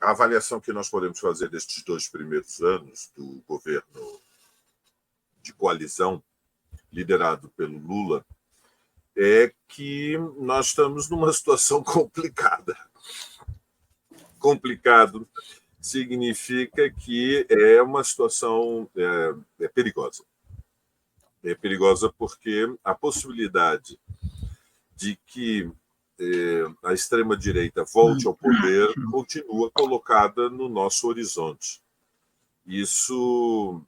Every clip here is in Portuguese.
a avaliação que nós podemos fazer destes 2 primeiros anos do governo de coalizão liderado pelo Lula é que nós estamos numa situação complicada. Complicado significa que é uma situação perigosa. É perigosa porque a possibilidade de que a extrema-direita volte ao poder continua colocada no nosso horizonte. Isso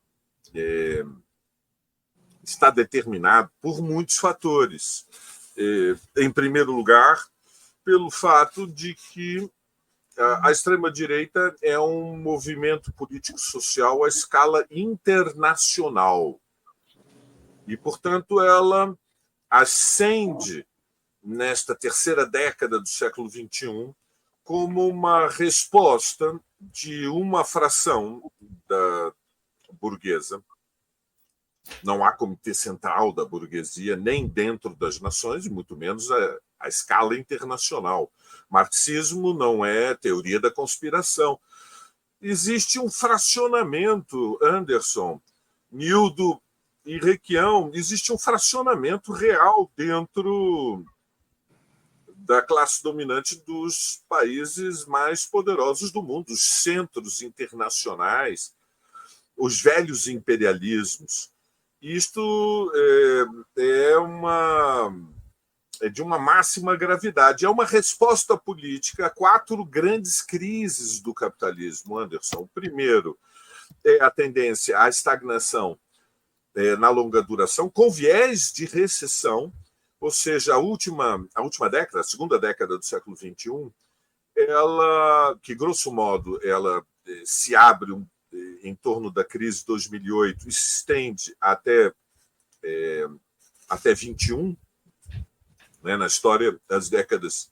está determinado por muitos fatores. Em primeiro lugar, pelo fato de que a extrema-direita é um movimento político-social à escala internacional. E, portanto, ela ascende nesta terceira década do século XXI como uma resposta de uma fração da burguesa. Não há comitê central da burguesia, nem dentro das nações, e muito menos a escala internacional. Marxismo não é teoria da conspiração. Existe um fracionamento, Anderson, Nildo e Requião, existe um fracionamento real dentro da classe dominante dos países mais poderosos do mundo, os centros internacionais, os velhos imperialismos. Isto é de uma máxima gravidade. É uma resposta política a 4 grandes crises do capitalismo, Anderson. O primeiro é a tendência à estagnação na longa duração, com viés de recessão, ou seja, a última década, a segunda década do século XXI, ela, que grosso modo ela se abre em torno da crise de 2008 e se estende até 21, né? Na história, as décadas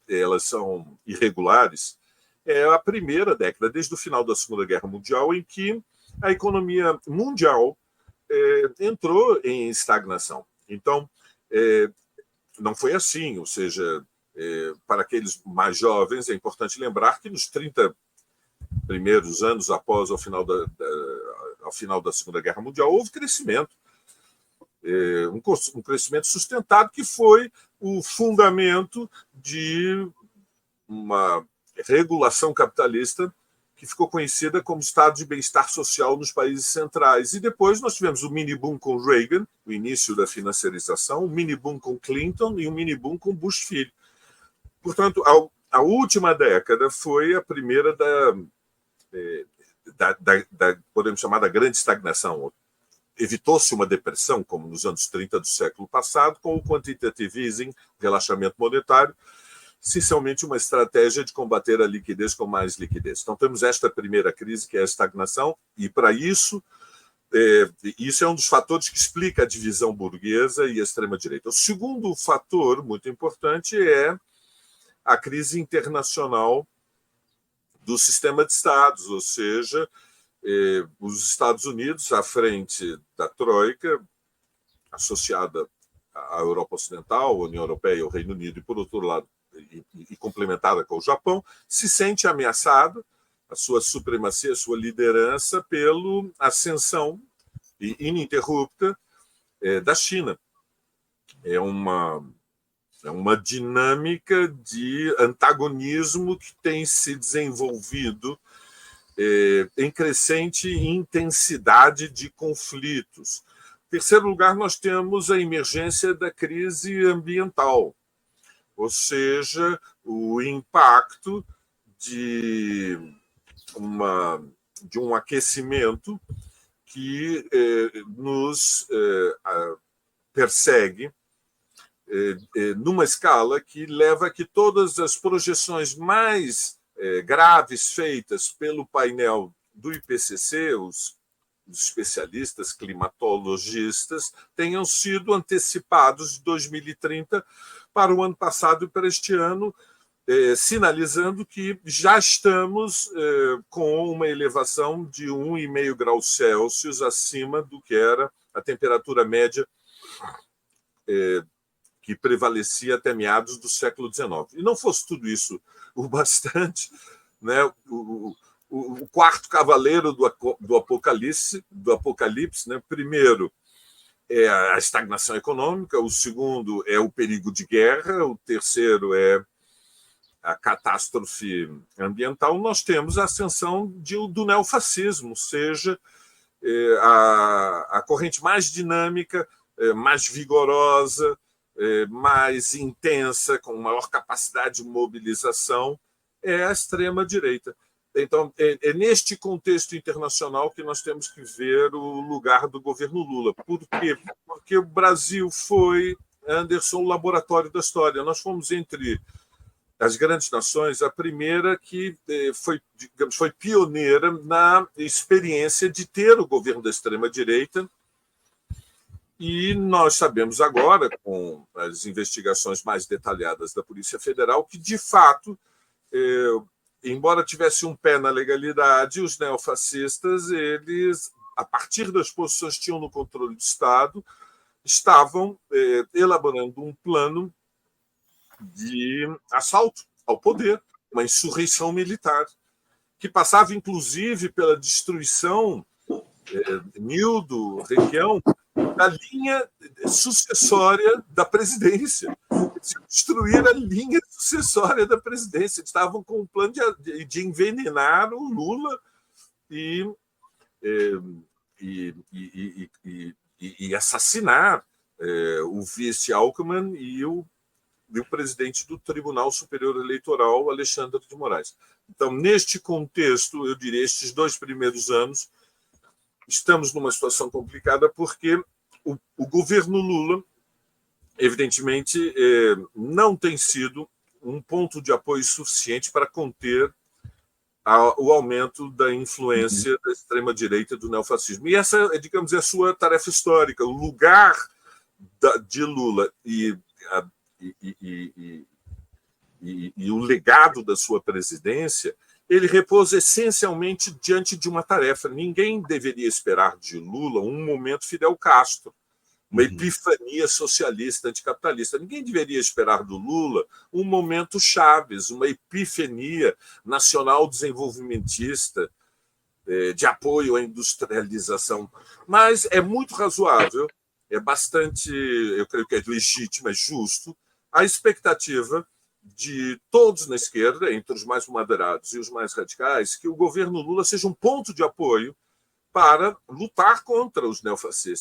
elas são irregulares. É a primeira década, desde o final da Segunda Guerra Mundial, em que a economia mundial entrou em estagnação. Então, não foi assim, ou seja, para aqueles mais jovens, é importante lembrar que nos 30 primeiros anos após ao final da Segunda Guerra Mundial, houve crescimento, um crescimento sustentado que foi o fundamento de uma regulação capitalista que ficou conhecida como estado de bem-estar social nos países centrais. E depois nós tivemos o mini-boom com Reagan, o início da financiarização, o mini-boom com Clinton e o mini-boom com Bush filho. Portanto, a última década foi a primeira podemos chamar da grande estagnação. Evitou-se uma depressão, como nos anos 30 do século passado, com o quantitative easing, relaxamento monetário, essencialmente uma estratégia de combater a liquidez com mais liquidez. Então, temos esta primeira crise, que é a estagnação, e para isso, isso é um dos fatores que explica a divisão burguesa e a extrema-direita. O segundo fator muito importante é a crise internacional do sistema de Estados, ou seja, os Estados Unidos, à frente da Troika, associada à Europa Ocidental, à União Europeia e ao Reino Unido, e, por outro lado, e complementada com o Japão, se sente ameaçado, a sua supremacia, a sua liderança, pela ascensão ininterrupta da China. É uma dinâmica de antagonismo que tem se desenvolvido em crescente intensidade de conflitos. Em terceiro lugar, nós temos a emergência da crise ambiental, ou seja, o impacto de um aquecimento que nos persegue numa escala que leva a que todas as projeções mais graves feitas pelo painel do IPCC, os especialistas climatologistas, tenham sido antecipados de 2030 para o ano passado e para este ano, sinalizando que já estamos com uma elevação de 1,5 graus Celsius acima do que era a temperatura média que prevalecia até meados do século XIX. E não fosse tudo isso o bastante, né, o quarto cavaleiro do Apocalipse, né, primeiro é a estagnação econômica, o segundo é o perigo de guerra, o terceiro é a catástrofe ambiental. Nós temos a ascensão do neofascismo, ou seja, a corrente mais dinâmica, mais vigorosa, mais intensa, com maior capacidade de mobilização, é a extrema-direita. Então, é neste contexto internacional que nós temos que ver o lugar do governo Lula. Por quê? Porque o Brasil foi, Anderson, o laboratório da história. Nós fomos, entre as grandes nações, a primeira que foi pioneira na experiência de ter o governo da extrema-direita. E nós sabemos agora, com as investigações mais detalhadas da Polícia Federal, que, de fato, embora tivesse um pé na legalidade, os neofascistas, eles, a partir das posições que tinham no controle do Estado, estavam elaborando um plano de assalto ao poder, uma insurreição militar, que passava, inclusive, pela destruição, Nildo, Requião, da linha sucessória da presidência. Destruir a linha sucessória da presidência. Eles estavam com um plano de envenenar o Lula e assassinar o vice Alckmin e o presidente do Tribunal Superior Eleitoral, Alexandre de Moraes. Então, neste contexto, eu diria, estes 2 primeiros anos, estamos numa situação complicada porque o governo Lula, evidentemente, não tem sido um ponto de apoio suficiente para conter o aumento da influência da extrema-direita do neofascismo. E essa, digamos, é a sua tarefa histórica. O lugar de Lula e o legado da sua presidência, ele repousa essencialmente diante de uma tarefa. Ninguém deveria esperar de Lula um momento Fidel Castro, uma epifania socialista, anticapitalista. Ninguém deveria esperar do Lula um momento Chaves, uma epifania nacional desenvolvimentista, de apoio à industrialização. Mas é muito razoável, é bastante, eu creio que é legítimo, é justo, a expectativa de todos na esquerda, entre os mais moderados e os mais radicais, que o governo Lula seja um ponto de apoio para lutar contra os neofascistas.